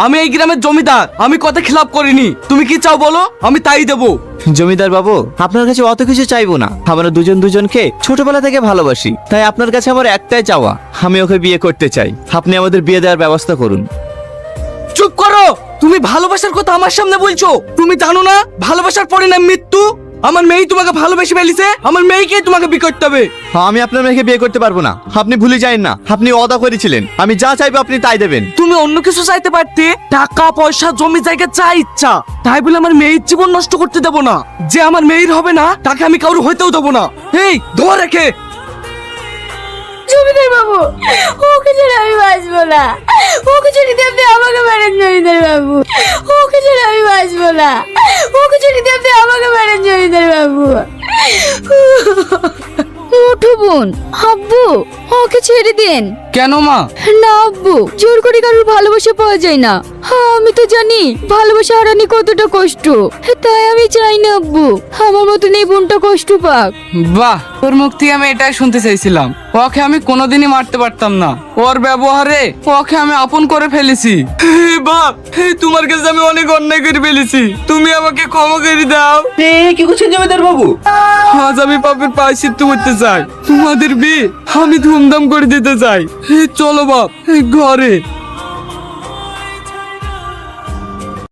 আমি এই গ্রামের জমিদার, আমি কথা খিলাপ করিনি। তুমি কি চাও বলো, আমি তাই দেবো। জমিদার বাবু, আপনার কাছে অত কিছু চাইবো না। আমরা দুজন দুজনকে ছোটবেলা থেকে ভালোবাসি, তাই আপনার কাছে আমার একটাই চাওয়া, আমি ওকে বিয়ে করতে চাই। আপনি আমাদের বিয়ে দেওয়ার ব্যবস্থা করুন। চুপ করো। তুমি ভালোবাসার কথা আমার সামনে বলছো? তুমি জানো না ভালোবাসার পরিণাম মৃত্যু? আমার মেয়ে তোমাকে ভালোবেসে ফেলিছে, আমার মেয়েকে তোমাকে বিয়ে করতে হবে। আমি আপনার মেয়েকে বিয়ে করতে পারবো না। আপনি ভুলে যায়েন না, আপনি ওয়াদা করেছিলেন আমি যা চাইবো আপনি তাই দেবেন। তুমি অন্য কিছু চাইতে পারতে, টাকা পয়সা জমি জায়গা যা ইচ্ছা, তাই বলে আমার মেয়ের জীবন নষ্ট করতে দেবো না। যে আমার মেয়ের হবে না তাকে আমি কারো হইতেও দেবো না। এই ধর রেখে। জমিদার বাবু, ওকে ছেড়ে আমি বাঁচবো না। ওকে ছেড়ে দিয়ে আপনি আমাকে মারেন জমিদার বাবু। ওকে ছেড়ে আমি বাঁচবো না। ওকে ছেড়ে দিয়ে আপনি আমাকে মারেন জমিদার বাবু। উঠো বোন। আব্বু, ওকে ছেড়ে দেন। কেন মা? না আব্বু, জোর করে কারোর ভালোবাসা পাওয়া যায় না। আমি তো জানি ভালোবাসা হারানি কতটা কষ্ট, তাই আমি চাই না আব্বু আমার মতন এই বোনটা কষ্ট পাক। বাহ, তোর মুখ থেকে আমি এটাই শুনতে চাইছিলাম। ওকে আমি কোনোদিনই মারতে পারতাম না, ওর ব্যবহারে ওকে আমি আপন করে ফেলেছি। বাপ, তোমার কাছে আমি অনেক অন্যায় করে ফেলেছি, তুমি আমাকে ক্ষমা করে দাও। কি করছেন জমিদার বাবু? আজ আমি পাপের প্রায়শ্চিত্ত করতে চাই। তোমাদের বিয়ে আমি ধুমধাম করে দিতে চাই। চলো বাপ ঘরে।